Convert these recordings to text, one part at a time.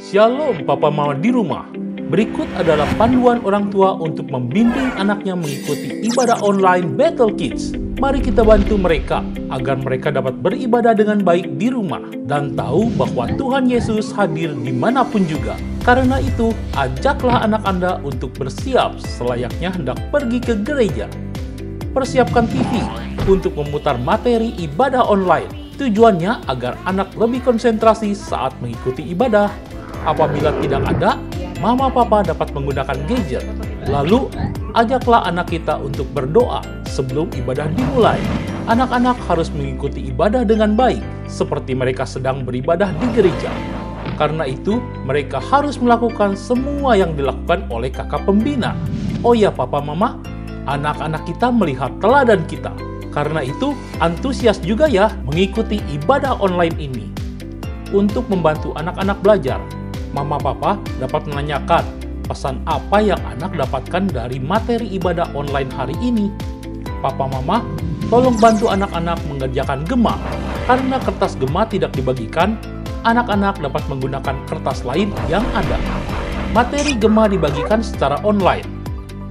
Shalom Papa Mama di rumah. Berikut adalah panduan orang tua untuk membimbing anaknya mengikuti ibadah online Battle Kids. Mari kita bantu mereka agar mereka dapat beribadah dengan baik di rumah dan tahu bahwa Tuhan Yesus hadir dimanapun juga. Karena itu, ajaklah anak Anda untuk bersiap selayaknya hendak pergi ke gereja. Persiapkan TV untuk memutar materi ibadah online. Tujuannya agar anak lebih konsentrasi saat mengikuti ibadah. Apabila tidak ada, Mama Papa dapat menggunakan gadget. Lalu, ajaklah anak kita untuk berdoa sebelum ibadah dimulai. Anak-anak harus mengikuti ibadah dengan baik, seperti mereka sedang beribadah di gereja. Karena itu, mereka harus melakukan semua yang dilakukan oleh kakak pembina. Oh ya Papa Mama, anak-anak kita melihat teladan kita. Karena itu, antusias juga ya mengikuti ibadah online ini. Untuk membantu anak-anak belajar, Mama Papa dapat menanyakan pesan apa yang anak dapatkan dari materi ibadah online hari ini. Papa Mama, tolong bantu anak-anak mengerjakan gema. Karena kertas gema tidak dibagikan, anak-anak dapat menggunakan kertas lain yang ada. Materi gema dibagikan secara online.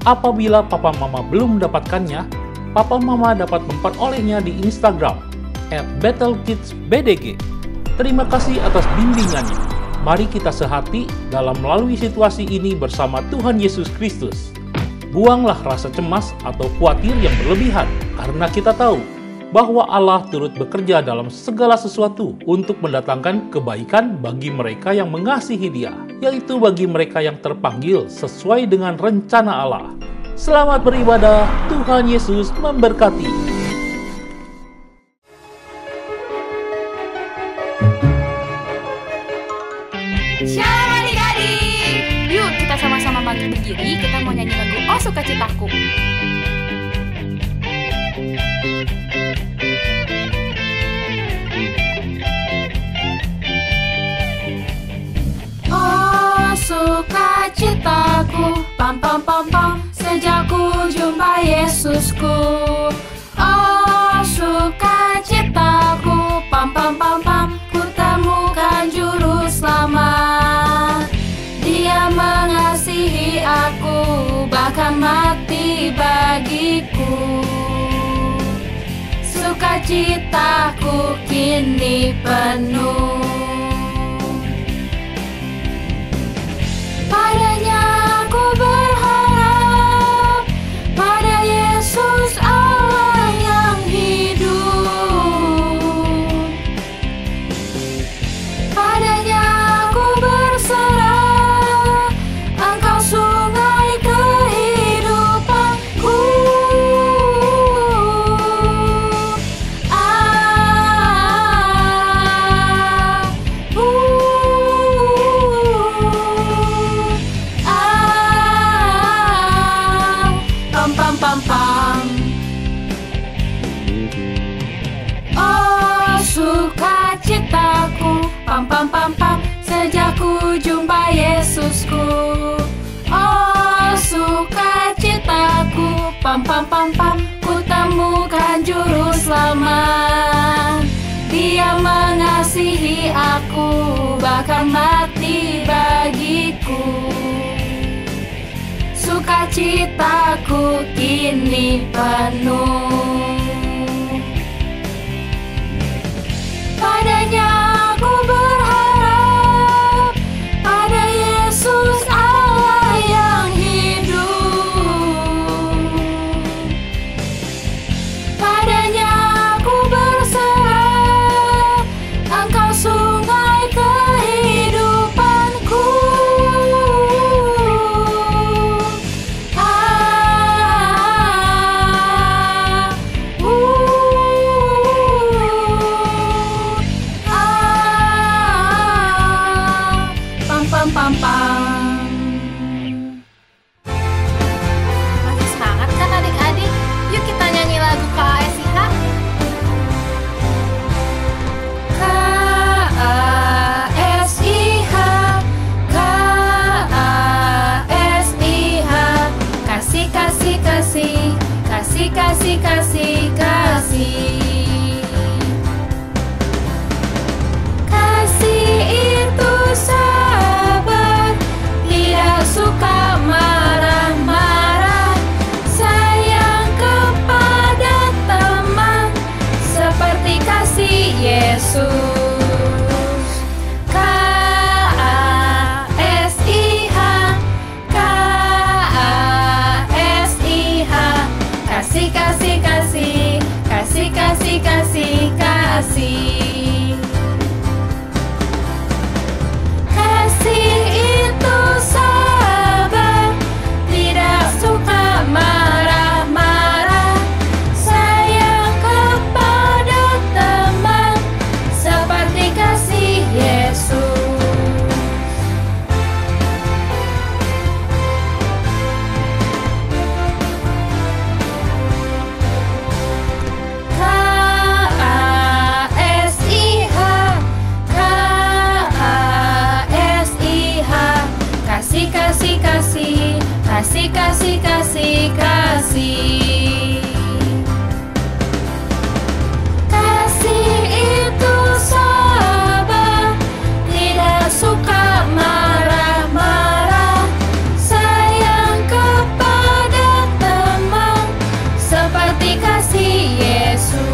Apabila Papa Mama belum mendapatkannya, Papa Mama dapat memperolehnya di Instagram @battlekidsbdg. Terima kasih atas bimbingannya. Mari kita sehati dalam melalui situasi ini bersama Tuhan Yesus Kristus. Buanglah rasa cemas atau khawatir yang berlebihan, karena kita tahu bahwa Allah turut bekerja dalam segala sesuatu untuk mendatangkan kebaikan bagi mereka yang mengasihi Dia, yaitu bagi mereka yang terpanggil sesuai dengan rencana Allah. Selamat beribadah, Tuhan Yesus memberkati. Shalom adik-adik. Yuk kita sama-sama bangkit berdiri. Kita mau nyanyi lagu Oh Sukacitaku. Oh sukacitaku, pam pam pam pam, sejak ku jumpa Yesusku. Oh sukacitaku, pam pam pam pam, ku temukan juru selamat. Dia mengasihi aku, bahkan mati bagiku. Sukacitaku kini penuh. Padanya aku berharap, pada Yesus Allah yang hidup. Padanya aku berserah, Engkau sungai kehidupanku. Pam pam pam pam. Oh sukacitaku, pam pam pam pam, sejak ku jumpa Yesusku. Oh sukacitaku, pam pam pam pam, ku temukan juru selamat. Dia mengasihi aku, bahkan mati bagiku. Sukacitaku kini penuh. Padanya aku berharap, pada Yesus Allah yang hidup. Padanya aku berserah, Engkau sungai kehidupanku. kasih. Kasih itu sabar, tidak suka marah-marah, sayang kepada teman seperti kasih Yesus.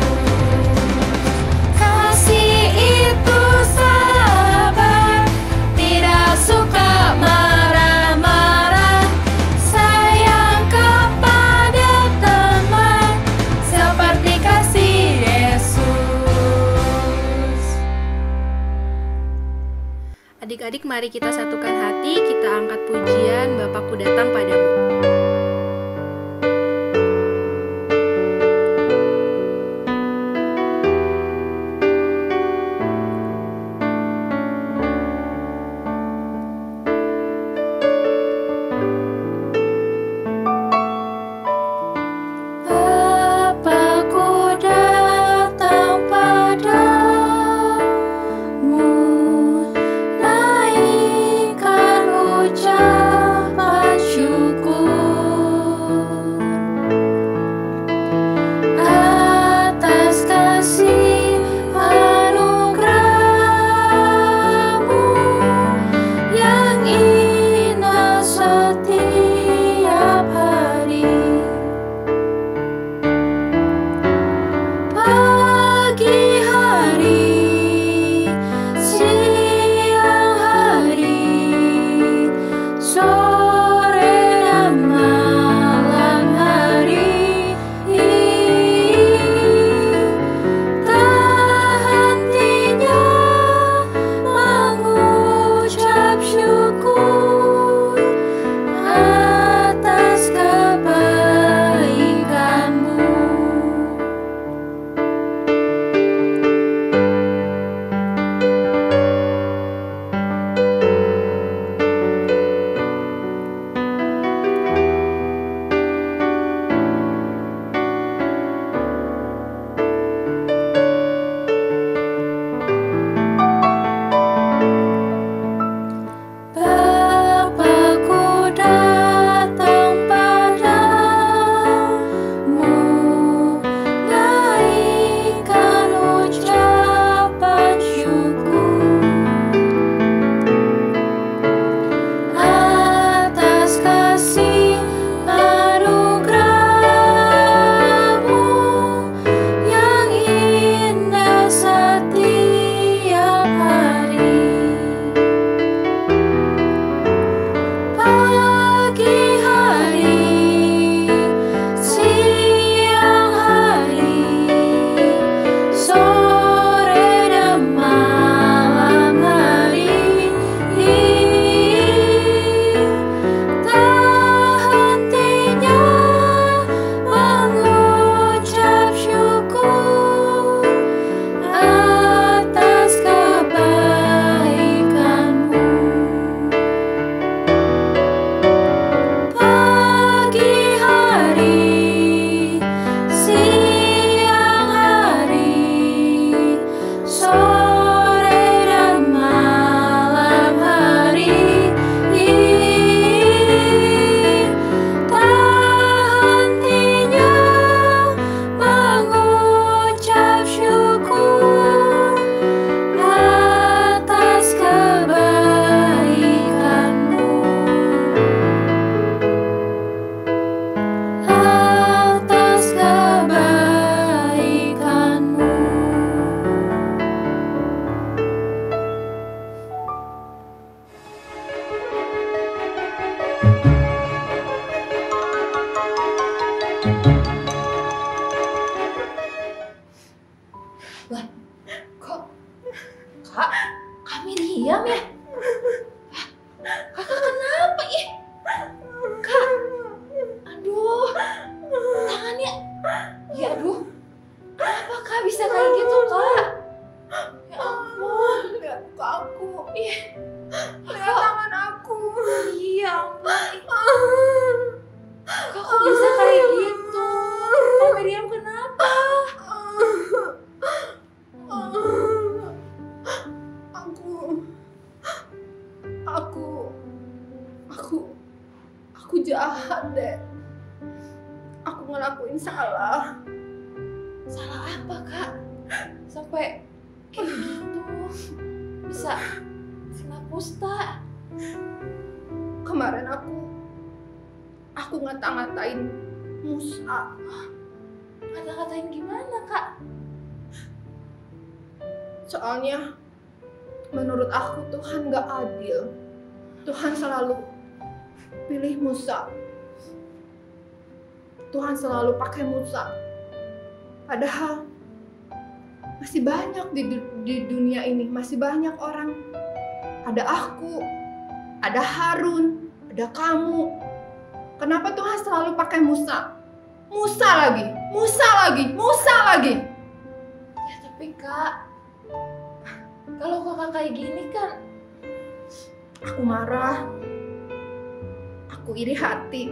Kasih itu sabar, tidak suka marah-marah, sayang kepada teman seperti kasih Yesus. Adik-adik, mari kita satukan hati, kita angkat pujian Bapakku datang padamu. Bapakku datang padamu, naikkan ucapan syukur atas kasih anugerah-Mu yang indah setiap hari. Pagi hari, siang hari, sore dan malam hari, tak hentinya mengucap syukur atas kebaikan-Mu. Bapakku datang padamu, naikkan ucapan syukur atas kasih anugerah-Mu yang indah setiap hari. Pagi hari, siang hari, sore dan malam hari, tak hentinya mengucap syukur atas kebaikan-Mu. Pagi hari, siang hari, sore dan malam hari, tak hentinya mengucap syukur atas kebaikan-Mu. Atas kebaikan-Mu. Lah, kok Kak, kami diam ya? Kakak kenapa ih? Kak, aduh, tangannya, ya aduh, kenapa Kak bisa kayak gitu Kak? Ya ampun, lihat muka aku, lihat tangan aku. Iya ampun, Kak kok bisa kayak gitu? Kak Miriam kenapa? Aku jahat deh. ngelakuin salah. Salah apa, Kak? Sampai kayak gitu bisa kena kusta. Kemarin aku ngata-ngatain Musa. Kata-katain gimana, Kak? Soalnya menurut aku Tuhan gak adil. Tuhan selalu pilih Musa. Tuhan selalu pakai Musa. Padahal masih banyak di dunia ini, masih banyak orang. Ada aku, ada Harun, ada kamu. Kenapa Tuhan selalu pakai Musa? Musa lagi, Musa lagi, Musa lagi. Ya tapi Kak, kalau Kakak kayak gini kan Aku marah. Aku iri hati.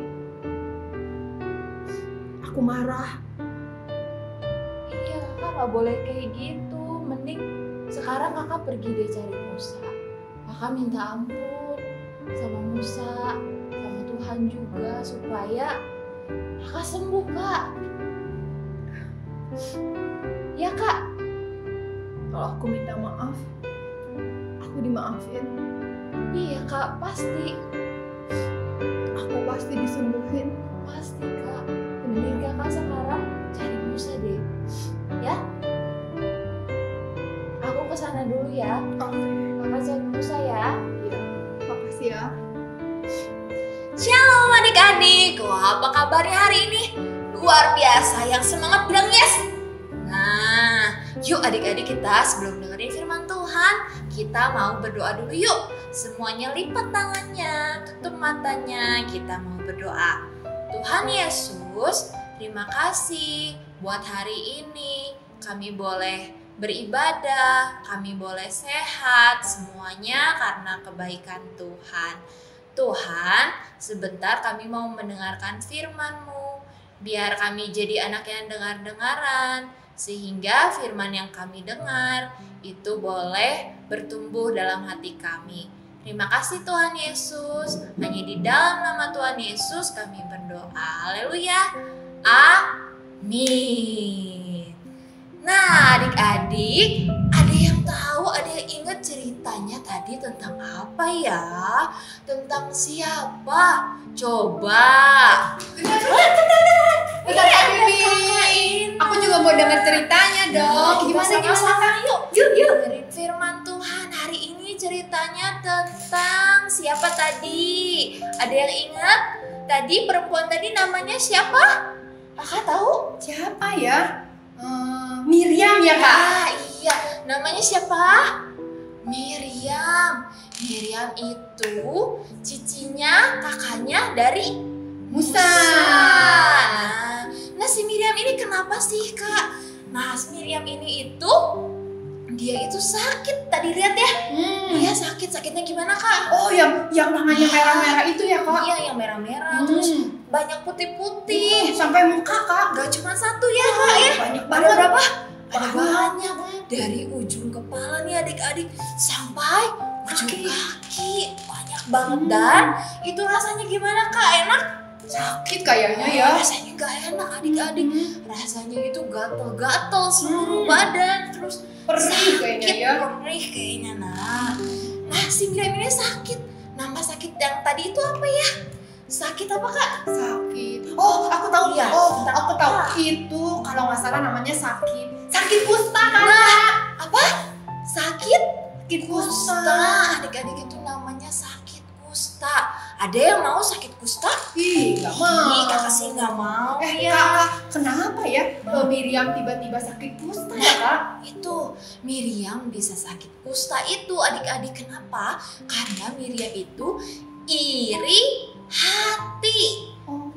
Aku marah. iya Kakak gak boleh kayak gitu. Mending sekarang Kakak pergi deh cari Musa. Kakak minta ampun sama Musa, sama Tuhan juga supaya Kakak sembuh, Kak. Ya Kak. Kalau aku minta maaf, aku dimaafin. Iya Kak, pasti. Aku pasti disembuhin. Pasti Kak. Mending Kakak sekarang cari Musa deh. Ya. Aku kesana dulu ya. Oke. Kakak cari Musa ya. Iya. Makasih ya. Shalom adik-adik, wah apa kabarnya hari ini? Luar biasa, yang semangat bilang yes. Nah, yuk adik-adik kita sebelum dengerin firman Tuhan, kita mau berdoa dulu yuk. Semuanya lipat tangannya, tutup matanya, kita mau berdoa. Tuhan Yesus, terima kasih buat hari ini. Kami boleh beribadah, kami boleh sehat, semuanya karena kebaikan Tuhan. Tuhan, sebentar kami mau mendengarkan firman-Mu. Biar kami jadi anak yang dengar-dengaran, sehingga firman yang kami dengar itu boleh bertumbuh dalam hati kami. Terima kasih Tuhan Yesus. Hanya di dalam nama Tuhan Yesus kami berdoa. Haleluya. Amin. Nah adik-adik, ada yang tahu, ada yang ingat ceritanya tadi tentang apa ya? Tentang siapa? Coba. Bentar Kak Bibi. Aku juga mau dengar ceritanya dong. Gimana? Yuk dengerin firman Tuhan. Hari ini ceritanya tentang siapa tadi? Ada yang ingat? Tadi perempuan tadi namanya siapa? Kakak tahu? Siapa ya? Miriam ya Kak? Ah, iya, namanya siapa? Miriam. Miriam itu cicinya kakaknya dari Musa. Nah, si Miriam ini kenapa sih Kak? Nah, si Miriam ini itu dia itu sakit. Tadi lihat ya. Dia sakit. Sakitnya gimana Kak? Oh, yang tangannya merah-merah itu ya Kak? Iya, yang merah-merah. Terus banyak putih-putih. Sampai muka Kak? Gak cuma satu ya Kak ya. Banyak Ada banget. berapa? Ada banyak. Dari ujung kepala nih adik-adik sampai ujung kaki. Banyak banget. Dan itu rasanya gimana Kak? Enak? Sakit kayaknya ya. Rasanya gak enak adik-adik. Rasanya itu gatel-gatel seluruh badan. Terus Perih kayaknya sakit, ya. perih kayaknya. Nah si Miriam ini sakit. Nama sakit yang tadi itu apa ya? Sakit apa Kak? Sakit. Oh, aku tahu ya. Oh, aku tahu. Itu kalau nggak salah namanya sakit. Sakit kusta kan? Apa? Sakit Kusta. Adik-adik itu namanya sakit kusta. Ada yang mau sakit kusta? Ih, nggak mau. Ih, kakak sih nggak mau ya. Kak, kenapa ya Miriam tiba-tiba sakit kusta ya Kak? Itu Miriam bisa sakit kusta itu adik-adik. Kenapa? Karena Miriam itu iri hati. Oh,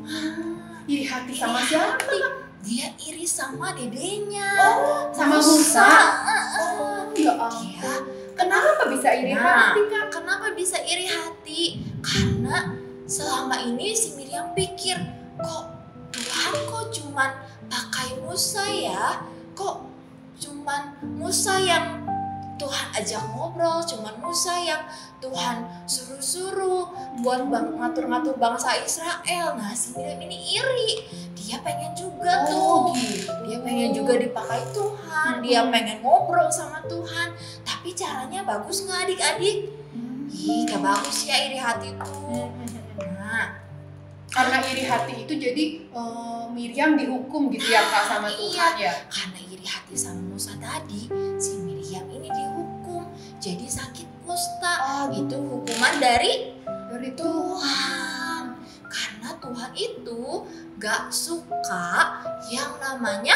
iri hati sama siapa? Dia iri sama dedenya. Oh, sama Musa. Oh, ya Dia ampun. Kenapa bisa iri Nah, hati Kak? kenapa bisa iri hati? Karena selama ini si Miriam pikir, kok Tuhan kok cuman pakai Musa ya? Kok cuman Musa yang Tuhan ajak ngobrol, cuman Musa yang Tuhan suruh-suruh buat ngatur-ngatur bangsa Israel. Nah si Miriam ini iri. dia pengen juga tuh. Gitu. Dia pengen juga dipakai Tuhan, dia pengen ngobrol sama Tuhan. Tapi caranya bagus nggak adik-adik? Ih, gak bagus ya iri hati tuh. Nah, Karena iri hati itu jadi Miriam dihukum gitu ya Kak sama Tuhan ya. karena iri hati sama Musa tadi, si Miriam ini dihukum jadi sakit kusta. Itu hukuman dari Dari Tuhan. Karena Tuhan itu gak suka yang namanya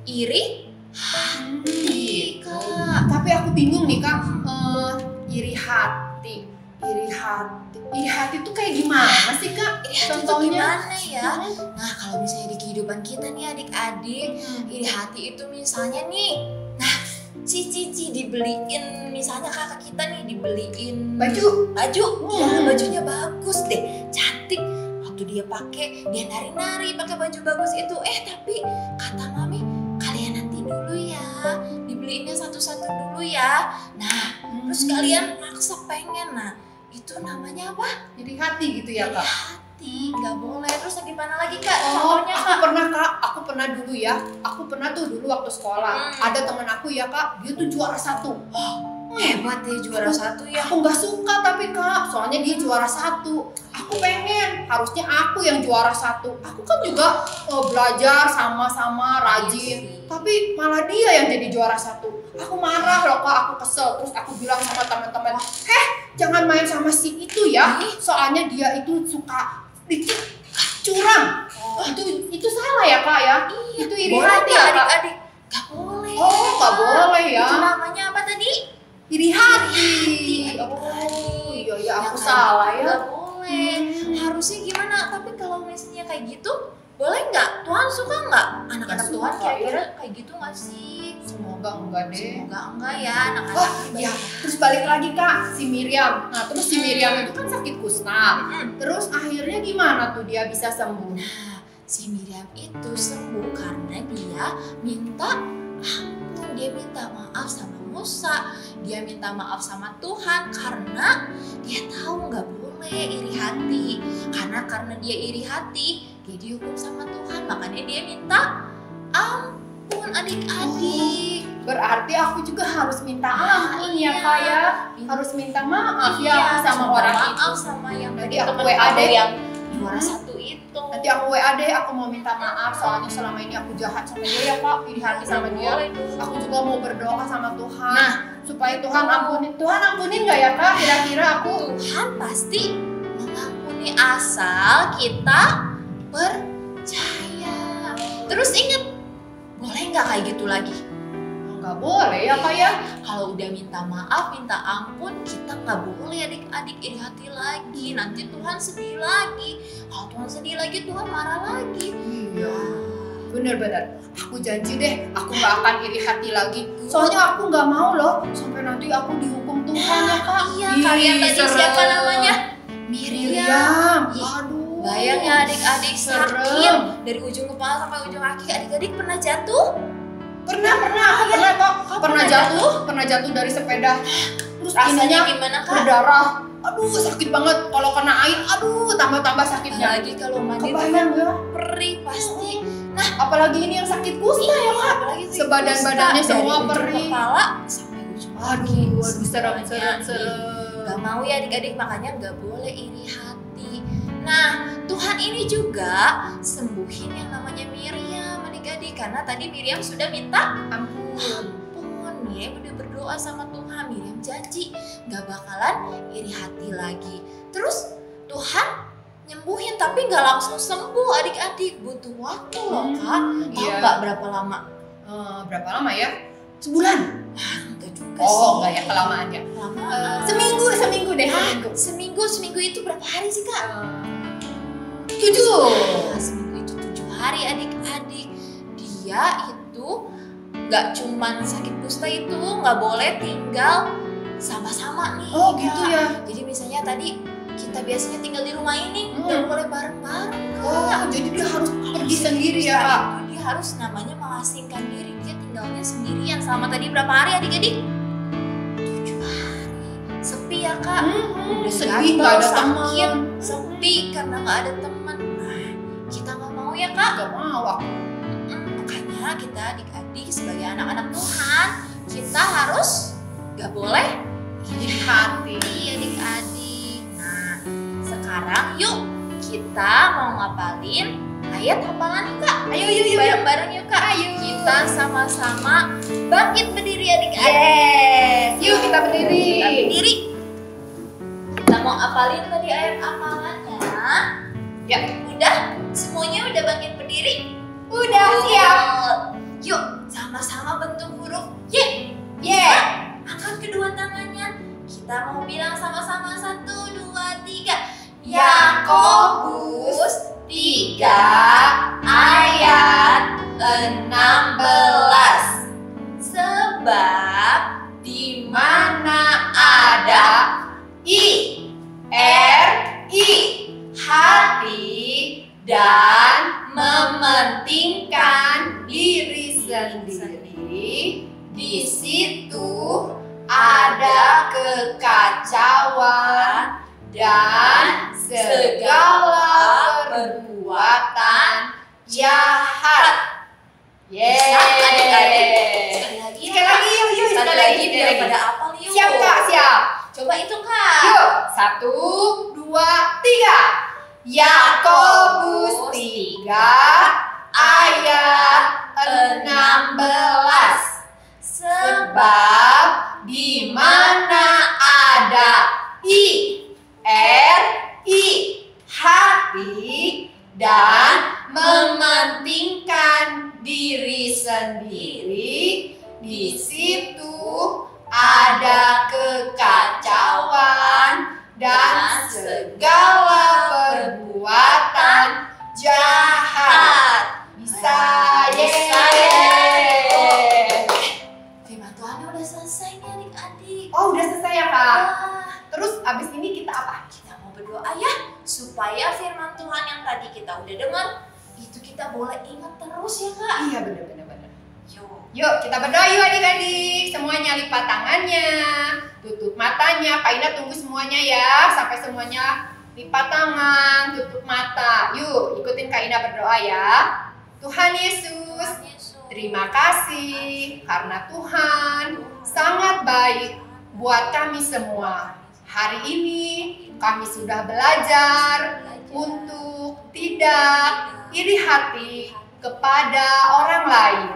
iri hati, Kak. Tapi aku bingung nih Kak, iri hati. Iri hati itu kayak gimana sih Kak? Iri hati itu gimana ya? Nah, kalau misalnya di kehidupan kita nih adik-adik, iri hati itu misalnya nih, nah si Cici dibeliin, misalnya kakak kita nih dibeliin Baju. ya bajunya bagus deh, cantik. Waktu dia pakai, dia nari-nari pakai baju bagus itu, tapi kata mami kalian nanti dulu ya, dibeliinnya satu-satu dulu ya. Nah, terus kalian maksa pengen, nah itu namanya apa? Iri hati gitu ya Iri Kak. hati, nggak boleh. Terus gimana lagi Kak? Oh, Contohnya aku Kak? pernah Kak, aku pernah dulu ya. Aku pernah tuh dulu waktu sekolah. Ada teman aku ya Kak, dia tuh juara 1. Hebat ya juara satu ya. Aku nggak suka tapi Kak, soalnya dia juara 1. Aku pengen, harusnya aku yang juara 1. Aku kan juga belajar sama-sama rajin, tapi malah dia yang jadi juara 1. Aku marah loh Kak, aku kesel. Terus aku bilang sama teman-teman, jangan main sama si itu ya, soalnya dia itu suka dikit curang. Itu salah ya Kak ya? Itu iri Boleh hati nggak ya Kak? adik-adik? Gak boleh. Oh, nggak boleh ya? Itu namanya apa tadi? Iri hati. Oh, Iya aku salah ya. Gak boleh. Harusnya gimana? Tapi kalau misalnya kayak gitu, boleh nggak? Tuhan suka nggak? Anak-anak Nggak Tuhan suka, kira-kira ya. kayak gitu nggak sih? Semoga enggak deh. Semoga enggak ya anak-anak. Oh ya, terus balik lagi Kak, si Miriam. Nah terus si Miriam itu kan sakit kusta. Terus akhirnya gimana tuh dia bisa sembuh? Nah, si Miriam itu sembuh karena dia minta ampun, dia minta maaf sama Musa, dia minta maaf sama Tuhan karena dia tahu nggak boleh iri hati. Karena dia iri hati, dia dihukum sama Tuhan, makanya dia minta ampun adik-adik. Berarti aku juga harus minta ampun ya Iya. Kak ya. Harus minta maaf ya sama minta orang maaf itu. sama yang Nanti tadi aku teman WA kamu deh. yang juara 1 itu. Nanti aku WA deh, aku mau minta maaf soalnya selama ini aku jahat sama dia ya Kak, iri hati sama dia. Boleh dong. Aku juga mau berdoa sama Tuhan. Nah, supaya Tuhan ampunin. Tuhan ampunin nggak ya Kak? Kira-kira aku Tuhan pasti mengampuni asal kita percaya. Terus ingat, boleh nggak kayak gitu lagi? nggak boleh ya Kak ya. Kalau udah minta maaf, minta ampun, kita nggak boleh adik-adik iri hati lagi. Nanti Tuhan sedih lagi. Kalau Tuhan sedih lagi, Tuhan marah lagi. Iya. Bener-bener, aku janji deh, aku nggak akan iri hati lagi. Soalnya aku nggak mau loh, sampai nanti aku dihukum Tuhan ya Kak. Iya, kalian tadi serem. siapa namanya? Miriam. Miriam. Ih, Aduh. bayang ya adik-adik sakit Serem. dari ujung kepala sampai ujung kaki. Adik-adik pernah jatuh? Pernah, aku pernah kok. Pernah jatuh dari sepeda. Terus Rasanya ininya gimana Kak? berdarah. Aduh, sakit banget. Kalau kena air, aduh, tambah sakitnya. Apalagi kalau mandi tuh Kebayang ya. perih pasti. Apalagi ini yang sakit kusta ya Kak. Apalagi sakit Sebadan-badannya kusta, semua dari ujung perih. kepala sampai ujung kaki. Aduh, serem. Gak mau ya adik-adik, makanya gak boleh iri hati. Nah, Tuhan ini juga sembuhin yang namanya Miriam adik-adik. Karena tadi Miriam sudah minta Ampun. ampun. Miriam udah berdoa sama Tuhan. Miriam janji gak bakalan iri hati lagi. Terus Tuhan nyembuhin, tapi gak langsung sembuh adik-adik. Butuh waktu loh Kak. Tahu Iya. gak berapa lama? Berapa lama ya? Sebulan. Enggak juga sih. Oh, enggak ya, kelamaan ya. Lama. Seminggu deh, Seminggu itu berapa hari sih Kak? 7. Nah, seminggu itu 7 hari adik-adik. Dia itu nggak cuman sakit kusta itu nggak boleh tinggal sama-sama nih. Oh, Kak. gitu ya. Jadi misalnya tadi kita biasanya tinggal di rumah ini nggak boleh bareng-bareng Kak. Oh, jadi dia harus pergi sendiri ya, Kusta Kak. itu dia harus namanya mengasingkan diri. Dia tinggalnya sendirian selama tadi berapa hari adik-adik? 7 hari. Sepi ya Kak. Udah Sedih, gatel, nggak ada sakit, teman. sepi karena nggak ada teman. Nah, kita nggak mau ya Kak? Gak mau aku. Makanya kita adik-adik sebagai anak-anak Tuhan, kita harus gak boleh iri hati adik-adik. Nah, sekarang yuk kita mau ngapalin ayat hafalan yuk Kak. Ayo bareng-bareng yuk Kak. Ayo kita sama-sama bangkit berdiri adik-adik. Yes. Yuk kita berdiri. Kita berdiri. Kita mau apalin tadi ayat hafalannya. Ya, Udah? Semuanya udah bangkit berdiri? udah siap. Yuk, sama-sama bentuk huruf Y. Yeah. Angkat kedua tangannya. Kita mau bilang sama-sama 1, 2, 3. Yakobus 3 ayat 16. Sebab Di mana ada I-R-I, hati dan mementingkan diri sendiri, di situ ada kekacauan dan segala perbuatan jahat. Sekali lagi yuk, sekali lagi biar pada apal yuk. Siap Kak, siap. Coba hitung Kak. Yuk, 1, 2, 3. Yakobus 3 ayat 16. Sebab di mana ada I-R-I, hati dan mementingkan diri sendiri, di situ ada kekacauan dan segala perbuatan jahat. Bisa, Firman Tuhannya udah selesai nih adik-adik. Oh, udah selesai ya Kak? Wah, Terus abis ini kita apa? kita mau berdoa ya supaya firman Tuhan yang tadi kita udah dengar itu kita boleh ingat terus ya Kak. Iya, bener. Yuk. Yuk, kita berdoa yuk adik-adik. Semuanya lipat tangannya, tutup matanya. Kak Ina tunggu semuanya ya, sampai semuanya lipat tangan, tutup mata. Yuk, ikutin Kak Ina berdoa ya. Tuhan Yesus, terima kasih karena Tuhan sangat baik buat kami semua. Hari ini kami sudah belajar untuk tidak iri hati kepada orang lain.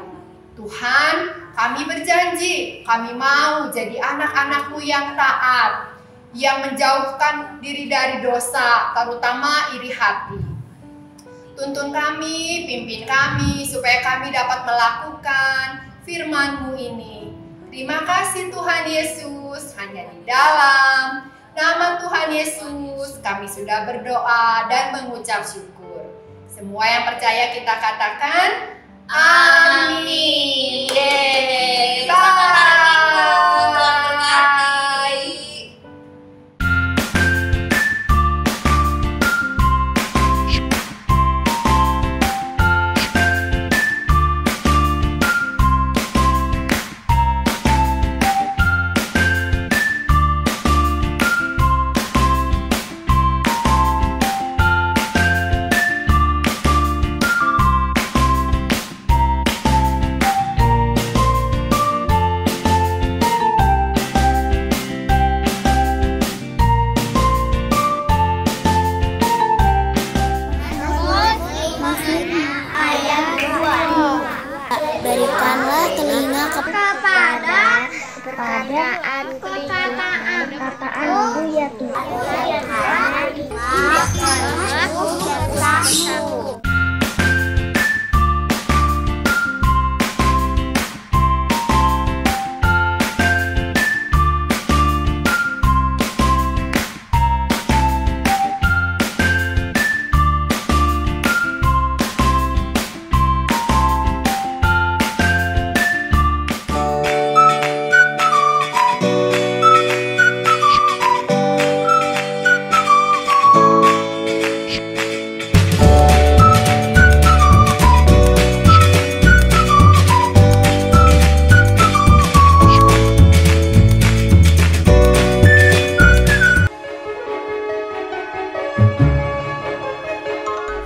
Tuhan, kami berjanji, kami mau jadi anak-anak-Mu yang taat, yang menjauhkan diri dari dosa, terutama iri hati. Tuntun kami, pimpin kami, supaya kami dapat melakukan firman-Mu ini. Terima kasih Tuhan Yesus, hanya di dalam nama Tuhan Yesus kami sudah berdoa dan mengucap syukur. Semua yang percaya kita katakan, amin. Yeay. Berikanlah telinga kepada perkataan-perkataanmu ya Tuhan.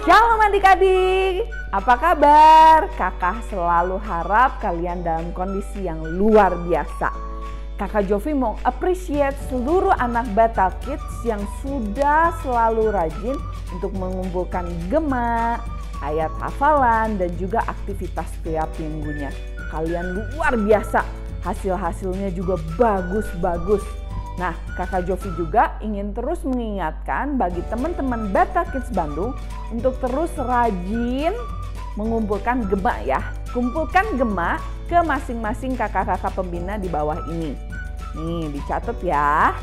Shalom adik-adik. Apa kabar? Kakak selalu harap kalian dalam kondisi yang luar biasa. Kakak Jovi mau appreciate seluruh anak Battle Kids yang sudah selalu rajin untuk mengumpulkan gema, ayat hafalan, dan juga aktivitas setiap minggunya. Kalian luar biasa, hasil-hasilnya juga bagus-bagus. Nah, Kakak Jovi juga ingin terus mengingatkan bagi teman-teman Battle Kids Bandung untuk terus rajin mengumpulkan gema ya. Kumpulkan gema ke masing-masing kakak-kakak pembina di bawah ini. Nih, dicatat ya.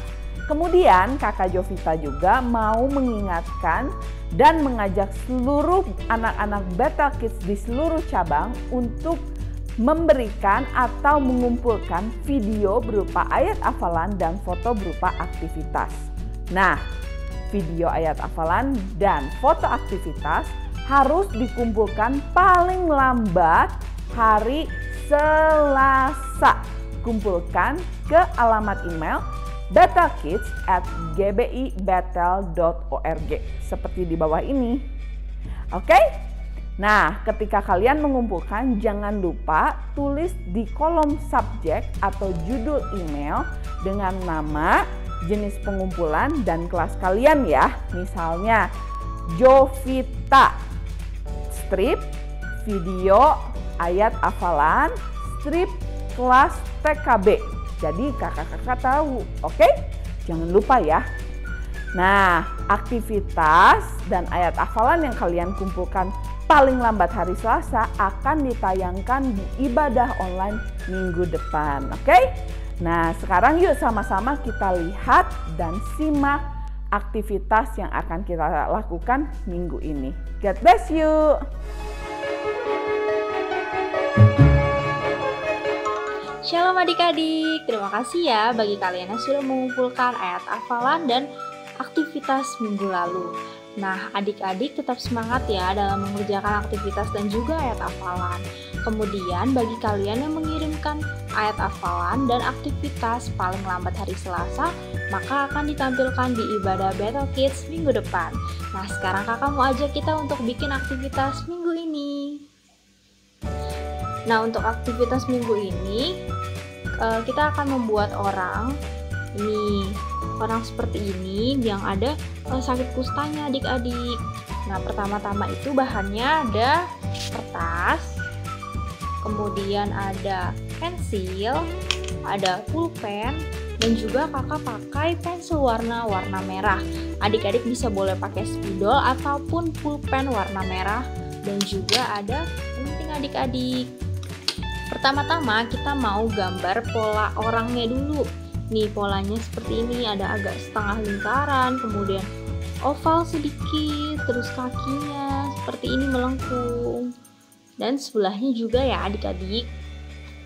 Kemudian Kakak Jovita juga mau mengingatkan dan mengajak seluruh anak-anak Battle Kids di seluruh cabang untuk memberikan atau mengumpulkan video berupa ayat hafalan dan foto berupa aktivitas. Nah, video ayat hafalan dan foto aktivitas harus dikumpulkan paling lambat hari Selasa. Kumpulkan ke alamat email battlekids@gbibattle.org seperti di bawah ini. Oke? Nah, ketika kalian mengumpulkan, jangan lupa tulis di kolom subjek atau judul email dengan nama, jenis pengumpulan, dan kelas kalian ya. Misalnya, Jovita, strip, video, ayat hafalan, strip, kelas TKB. Jadi kakak-kakak tahu, oke? Jangan lupa ya. Nah, aktivitas dan ayat hafalan yang kalian kumpulkan paling lambat hari Selasa akan ditayangkan di ibadah online minggu depan, oke? Nah, sekarang yuk sama-sama kita lihat dan simak aktivitas yang akan kita lakukan minggu ini. God bless you! Shalom adik-adik, terima kasih ya bagi kalian yang sudah mengumpulkan ayat hafalan dan aktivitas minggu lalu. Nah, adik-adik tetap semangat ya dalam mengerjakan aktivitas dan juga ayat hafalan. Kemudian bagi kalian yang mengirimkan ayat hafalan dan aktivitas paling lambat hari Selasa, maka akan ditampilkan di ibadah Battle Kids minggu depan. Nah, sekarang kakak mau ajak kita untuk bikin aktivitas minggu ini. Nah, untuk aktivitas minggu ini, kita akan membuat orang seperti ini yang ada sakit kustanya adik-adik. Nah, pertama-tama itu bahannya ada kertas, kemudian ada pensil, ada pulpen, dan juga kakak pakai pensil warna merah. Adik-adik bisa boleh pakai spidol ataupun pulpen warna merah, dan juga ada penting adik-adik. Pertama-tama kita mau gambar pola orangnya dulu. Nih, polanya seperti ini, ada agak setengah lingkaran, kemudian oval sedikit, terus kakinya seperti ini melengkung, dan sebelahnya juga ya adik-adik.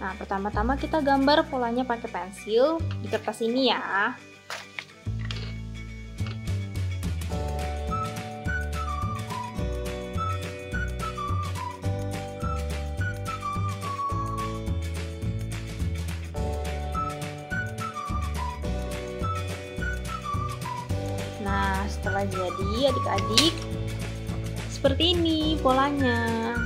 Nah, pertama-tama kita gambar polanya pakai pensil di kertas ini ya. Nah, setelah jadi adik-adik, seperti ini polanya.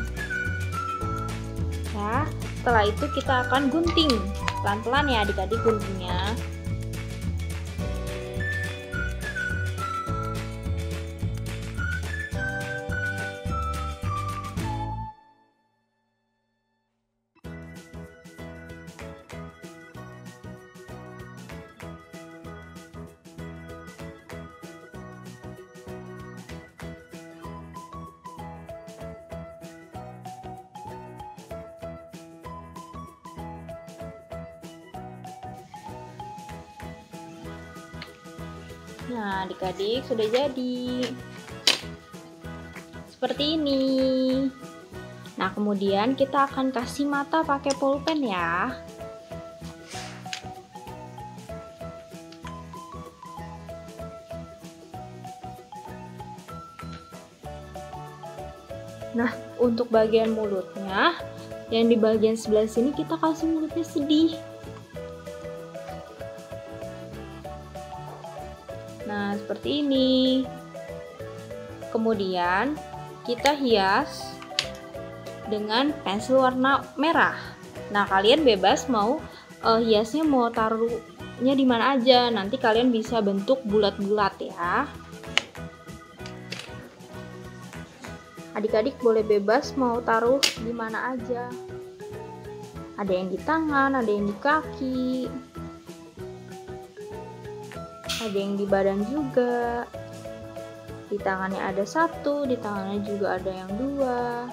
Ya, setelah itu kita akan gunting. Pelan-pelan ya adik-adik guntingnya. Nah, adik-adik sudah jadi seperti ini. Nah, kemudian kita akan kasih mata pakai pulpen ya. Nah, untuk bagian mulutnya, yang di bagian sebelah sini kita kasih mulutnya sedih. Nah, seperti ini. Kemudian kita hias dengan pensil warna merah. Nah, kalian bebas mau hiasnya mau taruhnya di mana aja. Nanti kalian bisa bentuk bulat-bulat ya. Adik-adik boleh bebas mau taruh di mana aja. Ada yang di tangan, ada yang di kaki, ada yang di badan juga. Di tangannya ada satu, di tangannya juga ada yang dua.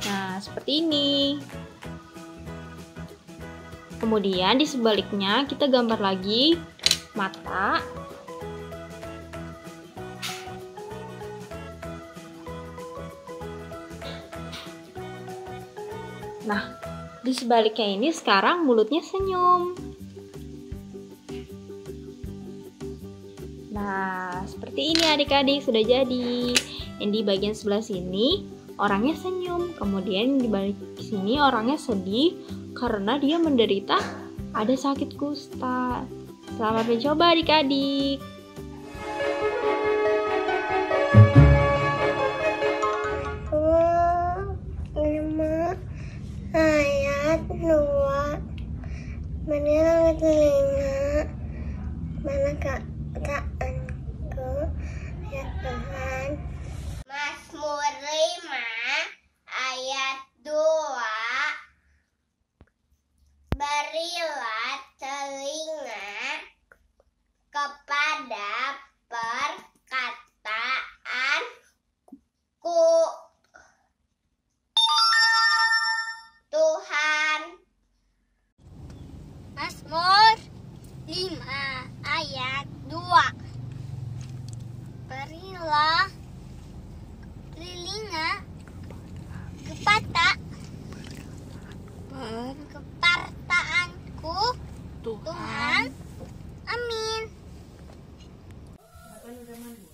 Nah, seperti ini. Kemudian di sebaliknya kita gambar lagi mata. Nah, di sebaliknya ini sekarang mulutnya senyum. Nah, seperti ini adik-adik sudah jadi. Yang di bagian sebelah sini orangnya senyum, kemudian di balik sini orangnya sedih karena dia menderita ada sakit kusta. Selamat mencoba adik-adik. Ayat 2 Berilah telinga mana kataanku ya Tuhan. Mazmur 5 ayat 2 Berilah telinga kepada perkataanku Tuhan. Mazmur 5 ayat 2 Berilah telinga kepada perkataanku Tuhan. Amin.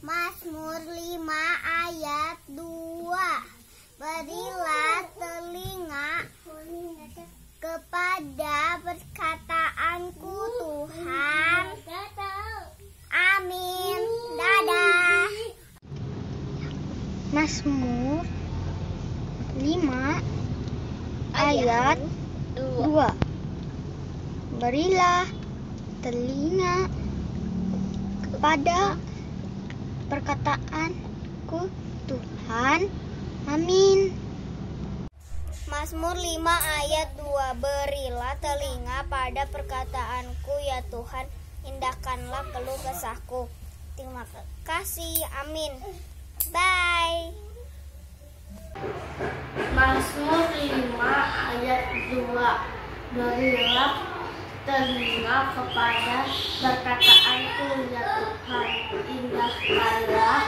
Mazmur 5 ayat 2 Berilah telinga kepada perkataanku Tuhan. Amin. Dadah. Mazmur 5 ayat 2 Berilah telinga kepada perkataanku Tuhan. Amin. Mazmur 5 ayat 2 Berilah telinga pada perkataanku ya Tuhan, indahkanlah keluh kesahku. Terima kasih. Amin. Bye. Mazmur 5 ayat 2 Berilah telinga kepada perkataanku ya Tuhan, indahkanlah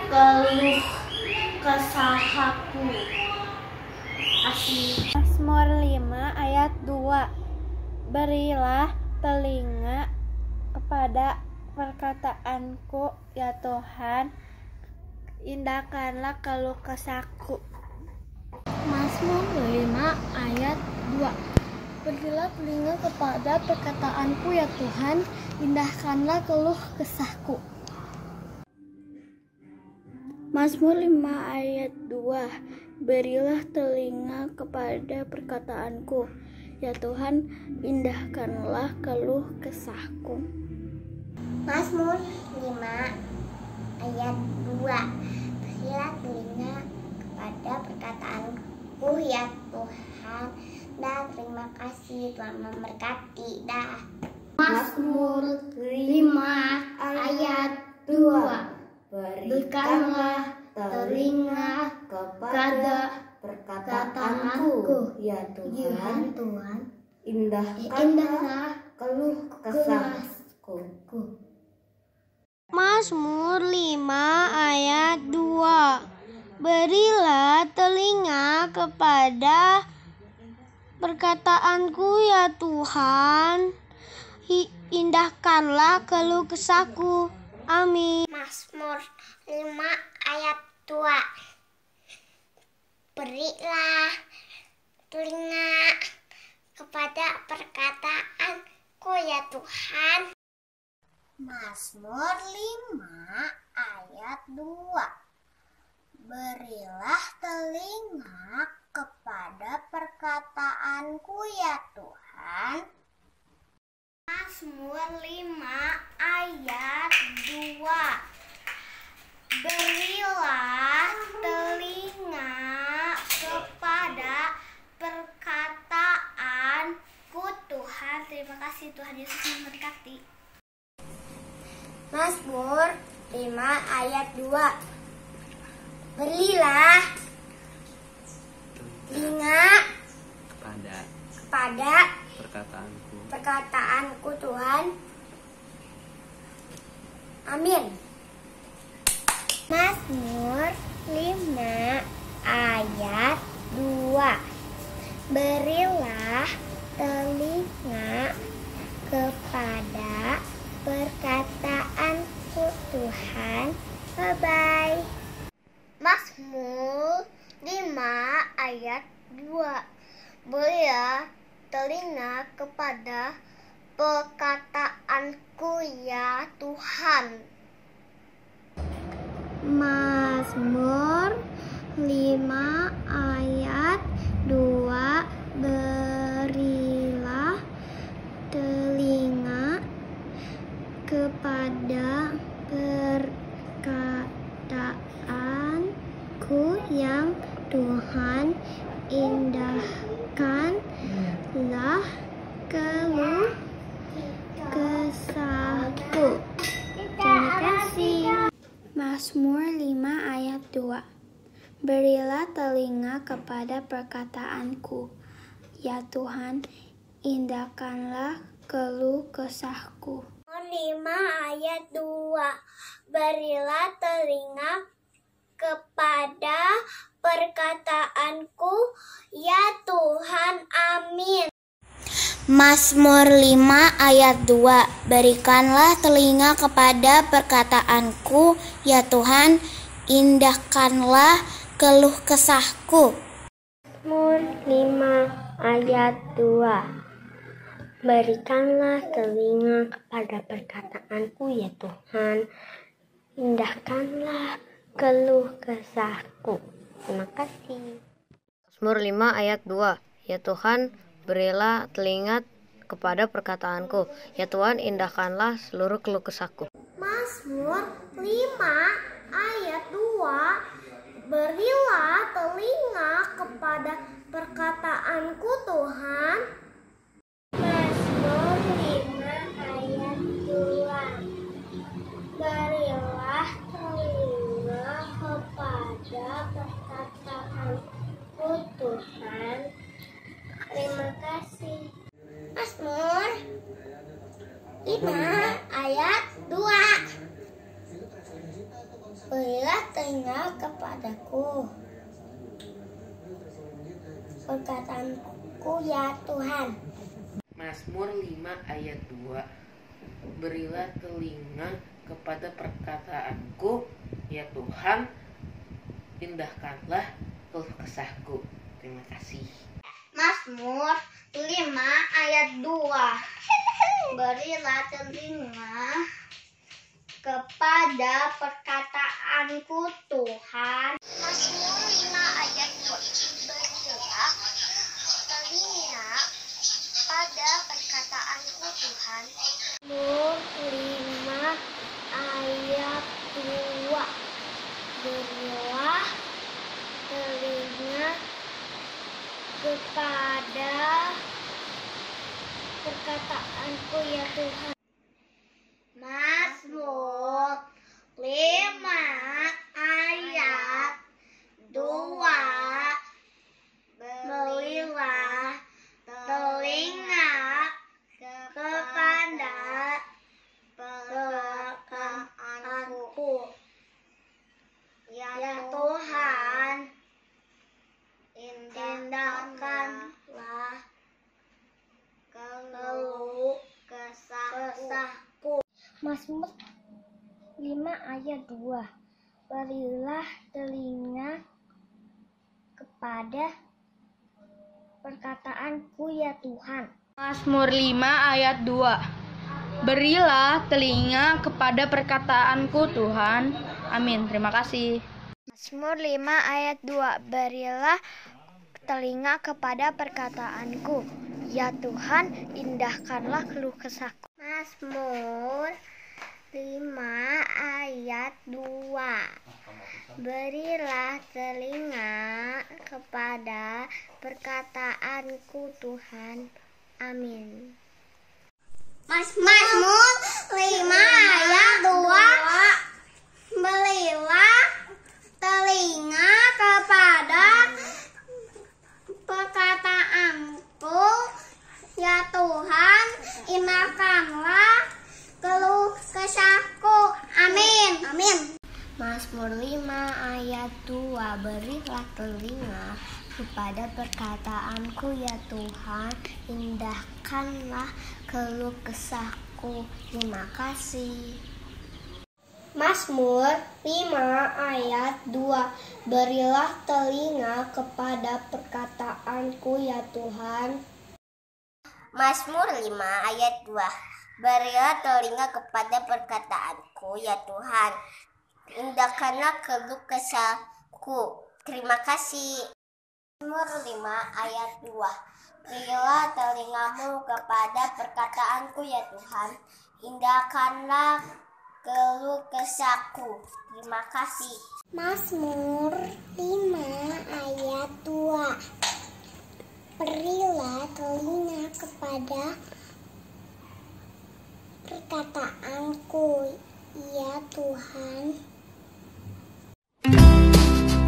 keluh kesahku. Mazmur 5 ayat 2 Berilah telinga kepada perkataanku ya Tuhan, indahkanlah keluh kesahku. Mazmur 5 ayat 2 Berilah telinga kepada perkataanku ya Tuhan, indahkanlah keluh kesahku. Mazmur 5 ayat 2 Berilah telinga kepada perkataanku ya Tuhan, indahkanlah keluh kesahku. Mazmur 5 ayat 2 Berilah telinga kepada perkataanku ya Tuhan. Dah, terima kasih, Tuhan memberkati. Dah. Mazmur 5 ayat 2 Berikanlah telinga kepada perkataanku ya Tuhan, indahkanlah keluh kesahku. Mazmur 5 ayat 2 Berilah telinga kepada perkataanku ya Tuhan, indahkanlah keluh kesahku. Amin. Mazmur 5 ayat 2 Berilah telinga kepada perkataanku ya Tuhan. Mazmur 5 ayat 2. Berilah telinga kepada perkataanku ya Tuhan. Mazmur 5 ayat 2. Berilah telinga kepada perkataanku Tuhan. Terima kasih, Tuhan Yesus memberkati. Mazmur 5 ayat 2. Berilah telinga kepada perkataanku Tuhan. Amin. Mazmur 5 ayat 2. Berilah telinga kepada perkataanku Tuhan. Bye-bye. Mazmur 5 ayat 2. Berilah telinga kepada perkataanku ya Tuhan. Mazmur 5 ayat 2. Berilah telinga kepada perkataanku yang Tuhan, indahkanlah keluh kesahku. Terima kasih. Mazmur 5 ayat 2. Berilah telinga kepada perkataanku, ya Tuhan, indahkanlah keluh kesahku. Mazmur 5 ayat 2. Berilah telinga kepada perkataanku, ya Tuhan. Amin. Mazmur 5 ayat 2. Berikanlah telinga kepada perkataanku, ya Tuhan, indahkanlah keluh kesahku. Mazmur 5 ayat 2. Berikanlah telinga kepada perkataanku, ya Tuhan, indahkanlah keluh kesahku. Terima kasih. Mazmur 5 ayat 2. Ya Tuhan, berilah telinga kepada perkataanku, ya Tuhan, indahkanlah seluruh keluh kesahku. Mazmur 5 ayat 2. Berilah telinga kepada perkataanku Tuhan. Mazmur 5 ayat 2. Berilah telinga kepada perkataanku Tuhan. Terima kasih. Mazmur 5 ayat 2. Berilah telinga kepadaku, perkataanku ya Tuhan. Mazmur 5 ayat 2. Berilah telinga kepada perkataanku, ya Tuhan, indahkanlah keluh kesahku. Terima kasih. Mazmur 5 ayat 2. Berilah telinga kepada perkataanku Tuhan. Mazmur 5 ayat 2. Berilah telinga pada perkataanku Tuhan. Mazmur 5 ayat 2. Berilah telinga kepada perkataanku ya Tuhan. Mazmur 5 ayat 2. Berilah telinga kepada perkataanku ya Tuhan, indahkanlah keluh kesahku. Mazmur 5 ayat 2. Berilah telinga kepada perkataanku ya Tuhan. Mazmur 5 ayat 2. Berilah telinga kepada perkataanku Tuhan. Amin. Terima kasih. Mazmur 5 ayat 2. Berilah telinga kepada perkataanku. Ya Tuhan, indahkanlah keluh kesahku. Mazmur 5 ayat 2. Berilah telinga kepada perkataanku Tuhan. Amin. Mazmur 5 ayat 2. Berilah telinga kepada perkataanku, ya Tuhan, indahkanlah keluh kesahku. Amin. Amin. Mazmur 5 ayat 2. Berilah telinga kepada perkataanku, ya Tuhan, indahkanlah keluh kesahku. Terima kasih. Mazmur 5 ayat 2. Berilah telinga kepada perkataanku, ya Tuhan. Mazmur 5 ayat 2. Berilah telinga kepada perkataanku, ya Tuhan, indahkanlah keluh kesahku. Terima kasih. Mazmur 5 ayat 2. Berilah telingamu kepada perkataanku, ya Tuhan, indahkanlah keluh kesahku. Terima kasih. Mazmur 5 ayat 2. Berilah telinga kepada perkataanku, ya Tuhan.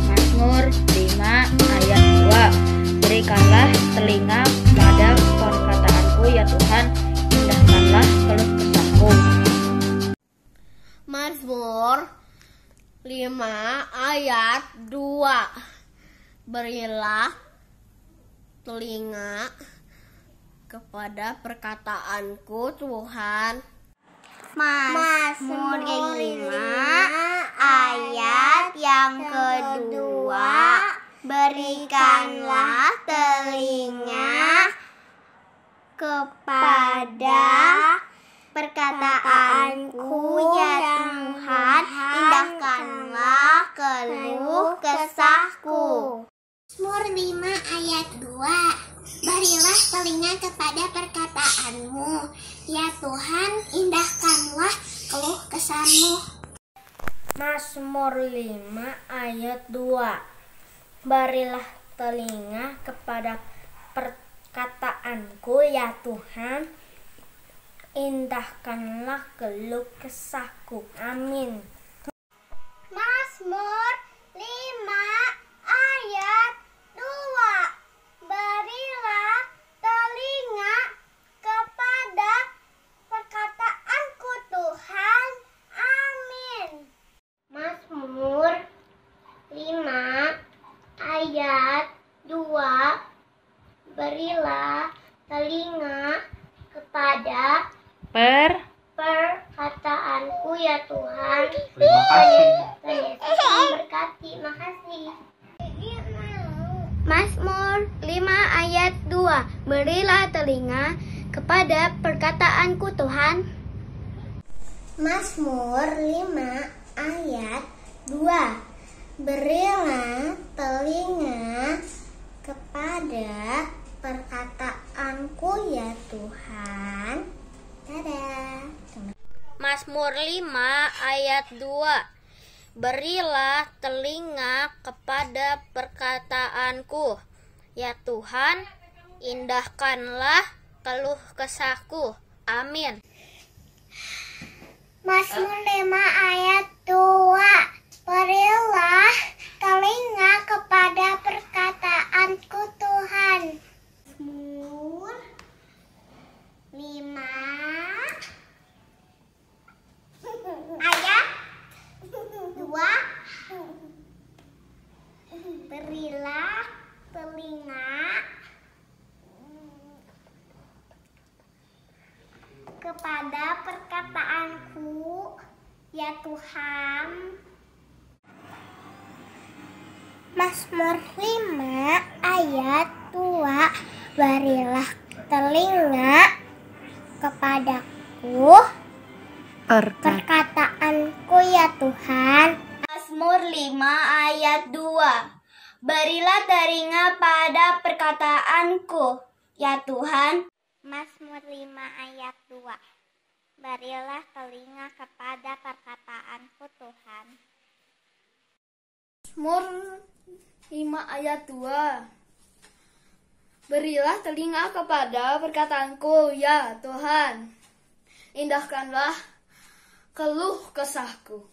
Mazmur 5 ayat 2. Berikanlah telinga kepada perkataanku, ya Tuhan, indahkanlah keluh kesahku. Mazmur 5 ayat 2. Berilah telinga kepada perkataanku, Tuhan. Mazmur 5 ayat yang kedua. Berikanlah telinga kepada perkataanku, ya Tuhan, indahkanlah keluh kesahku. Mazmur 5 ayat 2. Berilah telinga kepada perkataanmu, ya Tuhan, indahkanlah keluh kesahmu. Mazmur 5 ayat 2. Berilah telinga kepada perkataanku, ya Tuhan, indahkanlah keluh kesahku. Amin. Mazmur 5 ayat 2. Berilah telinga kepada perkataanku, Tuhan. Amin. Mazmur 5 ayat 2. Berilah telinga kepada perkataanku, ya Tuhan. Terima kasih. Tuhan berkati. Makasih. Mazmur 5 ayat 2. Berilah telinga kepada perkataanku, Tuhan. Mazmur 5 ayat 2. Berilah telinga kepada perkataanku, ya Tuhan. Dadah. Mazmur 5 ayat 2. Berilah telinga kepada perkataanku, ya Tuhan, indahkanlah keluh kesahku. Amin. Mazmur 5 ayat 2. Berilah telinga kepada perkataanku, Tuhan. Mazmur 5 ayat 2. Berilah telinga kepada perkataanku, ya Tuhan. Mazmur 5 ayat 2. Berilah telinga kepadaku, perkataanku ya Tuhan. Mazmur 5 ayat 2. Berilah telinga pada perkataanku ya Tuhan. Mazmur 5 ayat 2. Berilah telinga kepada perkataanku Tuhan. Mazmur 5 ayat 2. Berilah telinga kepada perkataanku ya Tuhan. Indahkanlah keluh kesahku.